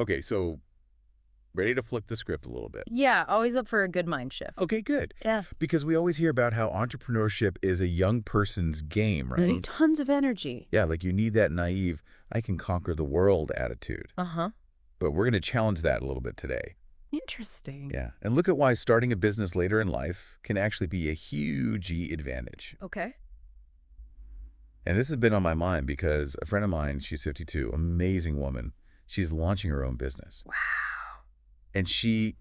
Okay, so ready to flip the script a little bit. Yeah, always up for a good mind shift. Okay, good. Yeah. Because we always hear about how entrepreneurship is a young person's game, right? Tons of energy. Yeah, like you need that naive, I can conquer the world attitude. Uh-huh. But we're going to challenge that a little bit today. Interesting. Yeah, and look at why starting a business later in life can actually be a huge advantage. Okay. And this has been on my mind because a friend of mine, she's 52, amazing woman. She's launching her own business. Wow. And she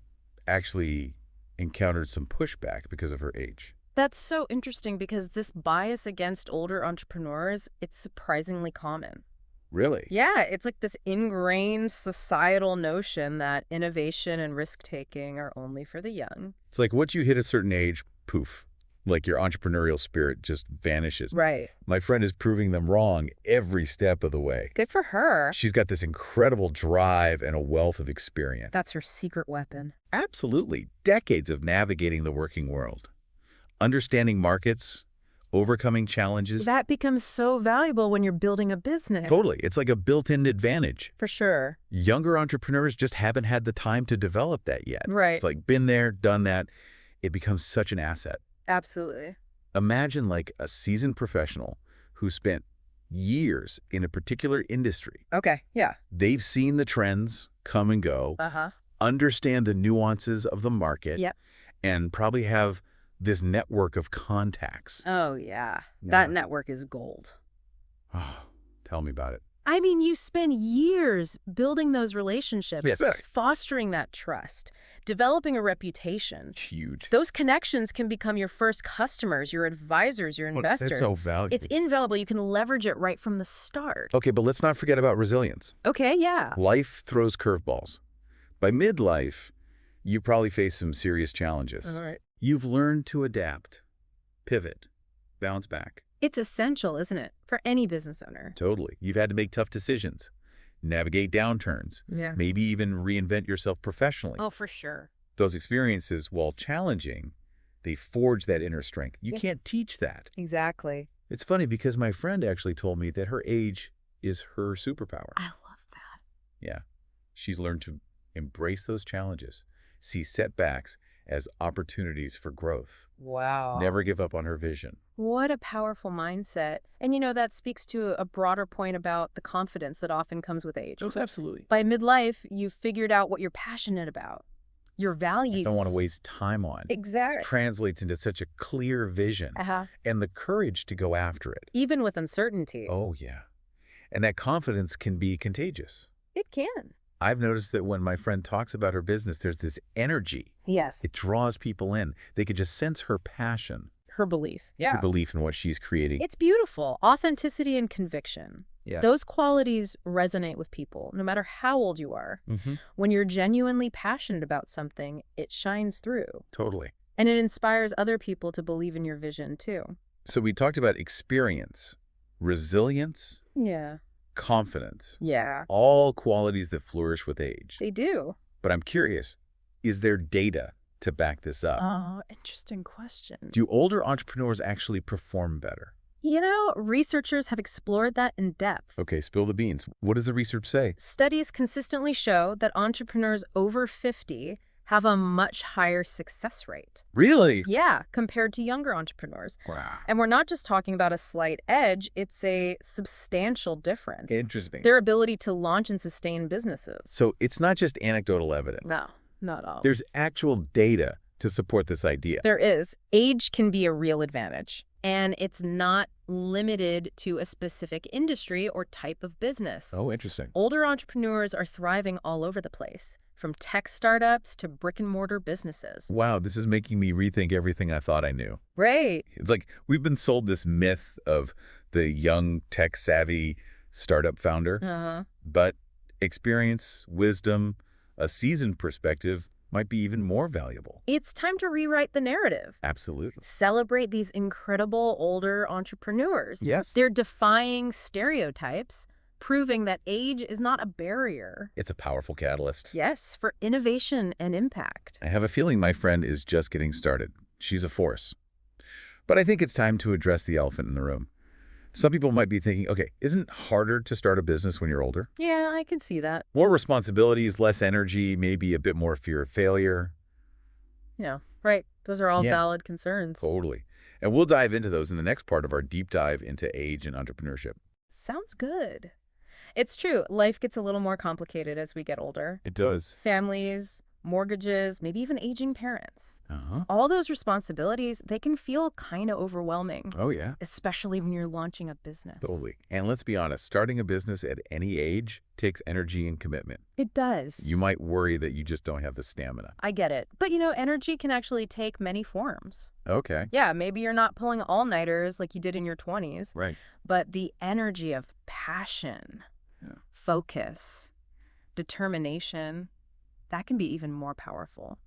actually encountered some pushback because of her age. That's so interesting because this bias against older entrepreneurs, it's surprisingly common. Really? Yeah, it's like this ingrained societal notion that innovation and risk-taking are only for the young. It's like once you hit a certain age, poof, like your entrepreneurial spirit just vanishes. Right. My friend is proving them wrong every step of the way. Good for her. She's got this incredible drive and a wealth of experience. That's her secret weapon. Absolutely. Decades of navigating the working world, understanding markets, overcoming challenges. That becomes so valuable when you're building a business. Totally. It's like a built-in advantage. For sure. Younger entrepreneurs just haven't had the time to develop that yet. Right. It's like been there, done that. It becomes such an asset. Absolutely. Imagine like a seasoned professional who spent years in a particular industry. Okay, yeah. They've seen the trends come and go, understand the nuances of the market, Yep. and probably have this network of contacts. Oh, yeah. Yeah. That network is gold. Oh, tell me about it. I mean, you spend years building those relationships, Yes. fostering that trust, developing a reputation. Huge. Those connections can become your first customers, your advisors, your investors. That's so valuable. It's invaluable. You can leverage it right from the start. Okay, but let's not forget about resilience. Okay, yeah. Life throws curveballs. By midlife, you probably face some serious challenges. All right. You've learned to adapt, pivot, bounce back. It's essential, isn't it, for any business owner? Totally. You've had to make tough decisions, navigate downturns, Yeah. maybe even reinvent yourself professionally. Oh, for sure. Those experiences, while challenging, they forge that inner strength. You Yeah. can't teach that. Exactly. It's funny because my friend actually told me that her age is her superpower. I love that. Yeah. She's learned to embrace those challenges, see setbacks as opportunities for growth. Wow. Never give up on her vision. What a powerful mindset. And that speaks to a broader point about the confidence that often comes with age. Absolutely. By midlife, you've figured out what you're passionate about, your values. I don't want to waste time on. Exactly. It translates into such a clear vision and the courage to go after it. Even with uncertainty. Oh, yeah. And that confidence can be contagious. It can. I've noticed that when my friend talks about her business, there's this energy. Yes. It draws people in. They could just sense her passion, Her belief. her belief in what she's creating. It's beautiful. Authenticity and conviction. Yeah. Those qualities resonate with people, no matter how old you are. When you're genuinely passionate about something, it shines through. Totally. And it inspires other people to believe in your vision, too. So we talked about experience, resilience, Yeah. confidence, Yeah. all qualities that flourish with age. They do. But I'm curious, is there data to back this up? Oh, interesting question. Do older entrepreneurs actually perform better? Researchers have explored that in depth. Okay, spill the beans. What does the research say? Studies consistently show that entrepreneurs over 50 have a much higher success rate. Really? Yeah, compared to younger entrepreneurs. Wow. And we're not just talking about a slight edge, it's a substantial difference. Interesting. Their ability to launch and sustain businesses. So it's not just anecdotal evidence. No, not at all. There's actual data to support this idea. There is. Age can be a real advantage. And it's not limited to a specific industry or type of business. Oh, interesting. Older entrepreneurs are thriving all over the place, from tech startups to brick-and-mortar businesses. Wow, this is making me rethink everything I thought I knew. Right. It's like we've been sold this myth of the young, tech-savvy startup founder, but experience, wisdom, a seasoned perspective might be even more valuable. It's time to rewrite the narrative. Absolutely. Celebrate these incredible older entrepreneurs. Yes. They're defying stereotypes, proving that age is not a barrier. It's a powerful catalyst. Yes, for innovation and impact. I have a feeling my friend is just getting started. She's a force. But I think it's time to address the elephant in the room. Some people might be thinking, okay, isn't it harder to start a business when you're older? Yeah, I can see that. More responsibilities, less energy, maybe a bit more fear of failure. Yeah, right. Those are all Yeah, valid concerns. totally. And we'll dive into those in the next part of our deep dive into age and entrepreneurship. Sounds good. It's true. Life gets a little more complicated as we get older. It does. Families, mortgages, maybe even aging parents. Uh-huh. All those responsibilities, they can feel kind of overwhelming, Oh, yeah. especially when you're launching a business. Totally. And let's be honest, starting a business at any age takes energy and commitment. It does. You might worry that you just don't have the stamina. I get it. But, energy can actually take many forms. Okay. Yeah, maybe you're not pulling all-nighters like you did in your 20s, Right. but the energy of passion, focus, determination, that can be even more powerful.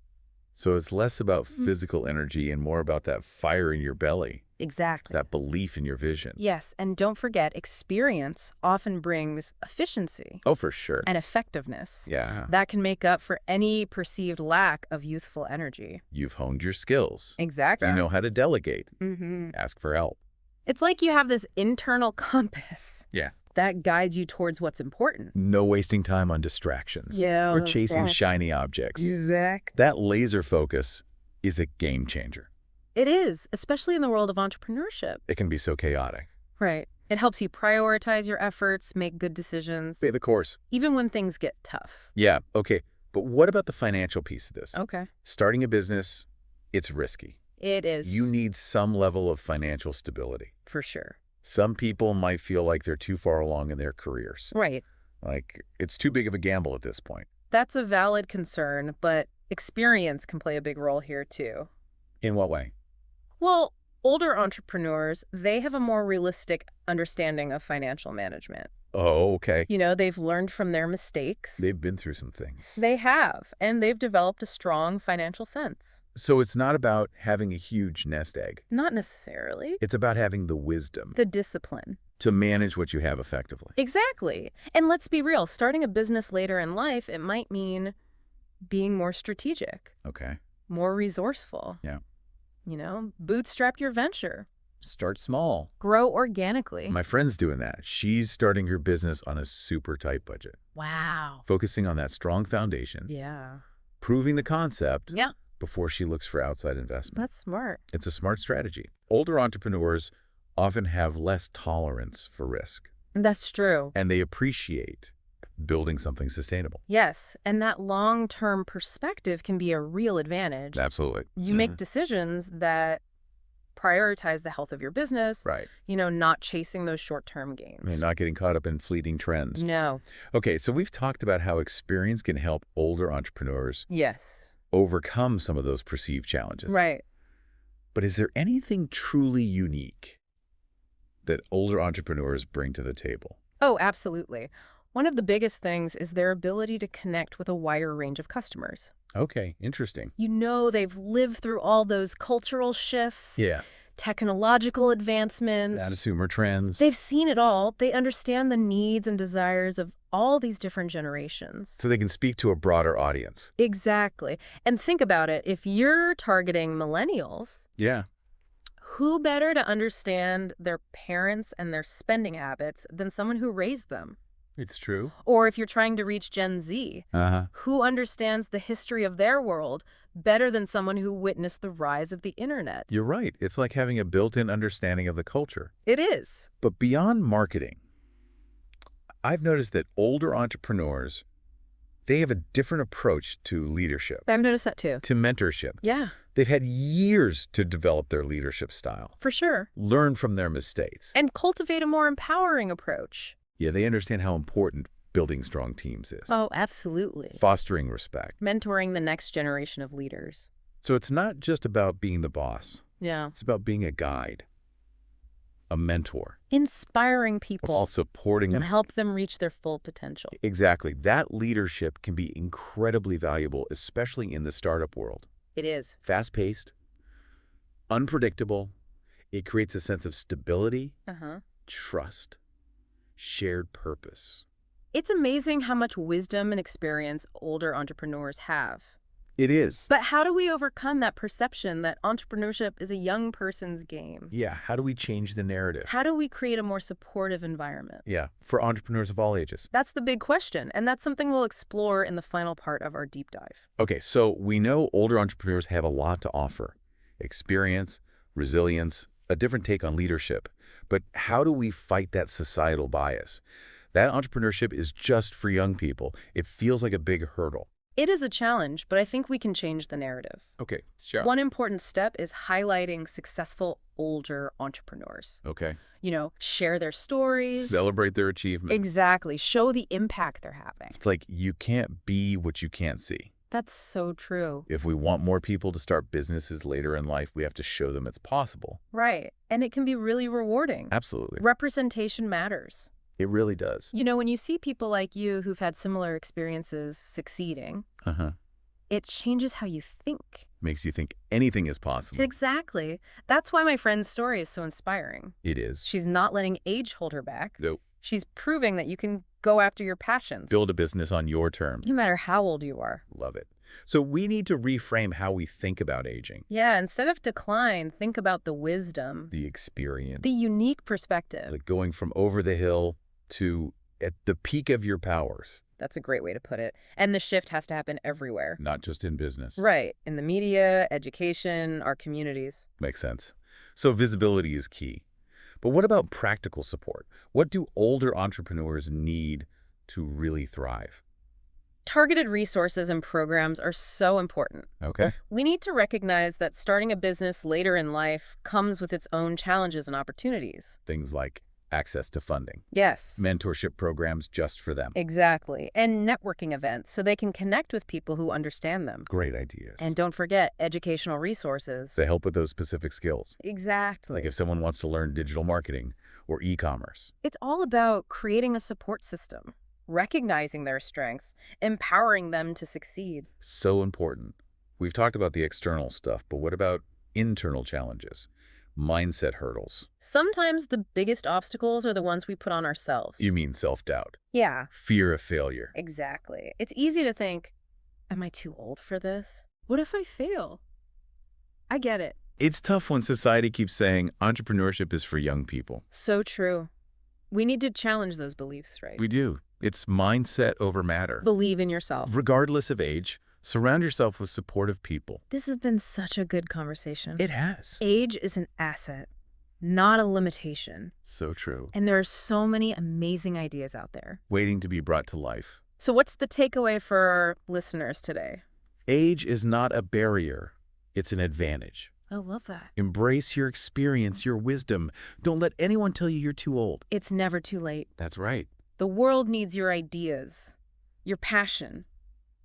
So it's less about physical energy and more about that fire in your belly, Exactly. that belief in your vision. Yes, and don't forget, experience often brings efficiency Oh, for sure. and effectiveness. Yeah. That can make up for any perceived lack of youthful energy. You've honed your skills. Exactly. You know how to delegate. Mm-hmm. Ask for help. It's like you have this internal compass Yeah. that guides you towards what's important. No wasting time on distractions. Yeah, Or chasing exactly. shiny objects. Exactly. That laser focus is a game changer. It is, especially in the world of entrepreneurship. It can be so chaotic. Right. It helps you prioritize your efforts, make good decisions, Stay the course. even when things get tough. Yeah, okay. But what about the financial piece of this? Okay. Starting a business, it's risky. It is. You need some level of financial stability. For sure. Some people might feel like they're too far along in their careers. Right. Like, it's too big of a gamble at this point. That's a valid concern, but experience can play a big role here too. In what way? Well, older entrepreneurs, they have a more realistic understanding of financial management. Oh, okay. They've learned from their mistakes. They've been through some things. They have, and they've developed a strong financial sense. So it's not about having a huge nest egg. Not necessarily. It's about having the wisdom The discipline. to manage what you have effectively. Exactly. And let's be real, starting a business later in life, it might mean being more strategic, Okay. more resourceful. Yeah. Bootstrap your venture. Start small. Grow organically. My friend's doing that. She's starting her business on a super tight budget, Wow. focusing on that strong foundation, Yeah. proving the concept Yeah, before she looks for outside investment. that's smart. It's a smart strategy. Older entrepreneurs often have less tolerance for risk, That's true. and they appreciate building something sustainable. Yes, and that long-term perspective can be a real advantage. Absolutely. You make decisions that prioritize the health of your business, Right. not chasing those short-term gains. I mean, not getting caught up in fleeting trends. No. Okay, so we've talked about how experience can help older entrepreneurs Yes. overcome some of those perceived challenges. Right. But is there anything truly unique that older entrepreneurs bring to the table? Oh, absolutely. One of the biggest things is their ability to connect with a wider range of customers. Okay, interesting. They've lived through all those cultural shifts, Yeah. technological advancements. Consumer trends. They've seen it all. They understand the needs and desires of all these different generations. So they can speak to a broader audience. Exactly. And think about it. If you're targeting millennials, Yeah. who better to understand their parents and their spending habits than someone who raised them? It's true. Or if you're trying to reach Gen Z, Uh-huh. who understands the history of their world better than someone who witnessed the rise of the internet? You're right. It's like having a built-in understanding of the culture. It is. But beyond marketing, I've noticed that older entrepreneurs, they have a different approach to leadership, I've noticed that too. to mentorship. Yeah, They've had years to develop their leadership style, for sure. learn from their mistakes. And cultivate a more empowering approach. Yeah, they understand how important building strong teams is, Oh, absolutely. fostering respect. Mentoring the next generation of leaders. So it's not just about being the boss. Yeah. It's about being a guide, a mentor, Inspiring people while supporting and them. help them reach their full potential. Exactly. That leadership can be incredibly valuable, especially in the startup world. It is. Fast-paced, unpredictable. It creates a sense of stability, Uh-huh. trust, shared purpose. It's amazing how much wisdom and experience older entrepreneurs have. It is. But how do we overcome that perception that entrepreneurship is a young person's game? Yeah, how do we change the narrative? How do we create a more supportive environment? Yeah, for entrepreneurs of all ages. That's the big question, and that's something we'll explore in the final part of our deep dive. Okay, so we know older entrepreneurs have a lot to offer. Experience, resilience, a different take on leadership. But how do we fight that societal bias? That entrepreneurship is just for young people. It feels like a big hurdle. It is a challenge, but I think we can change the narrative. Okay, sure. One important step is highlighting successful older entrepreneurs. Okay. Share their stories. Celebrate their achievements. Exactly. Show the impact they're having. It's like you can't be what you can't see. That's so true. If we want more people to start businesses later in life, we have to show them it's possible. Right. And it can be really rewarding. Absolutely. Representation matters. It really does. When you see people like you who've had similar experiences succeeding, it changes how you think. Makes you think anything is possible. Exactly. That's why my friend's story is so inspiring. It is. She's not letting age hold her back. Nope. She's proving that you can go after your passions. Build a business on your terms. No matter how old you are. Love it. So we need to reframe how we think about aging. Yeah, instead of decline, think about the wisdom. The experience. The unique perspective. Like going from over the hill to at the peak of your powers. That's a great way to put it. And the shift has to happen everywhere. Not just in business. Right. In the media, education, our communities. Makes sense. So visibility is key. But what about practical support? What do older entrepreneurs need to really thrive? Targeted resources and programs are so important. Okay. We need to recognize that starting a business later in life comes with its own challenges and opportunities. Things like access to funding. Yes. Mentorship programs just for them. Exactly. And networking events so they can connect with people who understand them. Great ideas. And don't forget educational resources. They help with those specific skills. Exactly. Like if someone wants to learn digital marketing or e-commerce. It's all about creating a support system, recognizing their strengths, empowering them to succeed. So important. We've talked about the external stuff, but what about internal challenges? Mindset hurdles. Sometimes the biggest obstacles are the ones we put on ourselves. You mean self-doubt? Yeah. Fear of failure. Exactly. It's easy to think, am I too old for this? What if I fail? I get it. It's tough when society keeps saying entrepreneurship is for young people. So true. We need to challenge those beliefs, right? We do. It's mindset over matter. Believe in yourself. Regardless of age, surround yourself with supportive people. This has been such a good conversation. It has. Age is an asset, not a limitation. So true. And there are so many amazing ideas out there. Waiting to be brought to life. So what's the takeaway for our listeners today? Age is not a barrier. It's an advantage. I love that. Embrace your experience, your wisdom. Don't let anyone tell you you're too old. It's never too late. That's right. The world needs your ideas, your passion.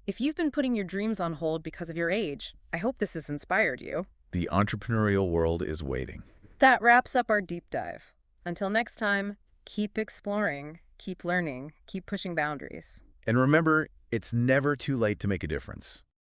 If you've been putting your dreams on hold because of your age, I hope this has inspired you. The entrepreneurial world is waiting. That wraps up our deep dive. Until next time, keep exploring, keep learning, keep pushing boundaries. And remember, it's never too late to make a difference.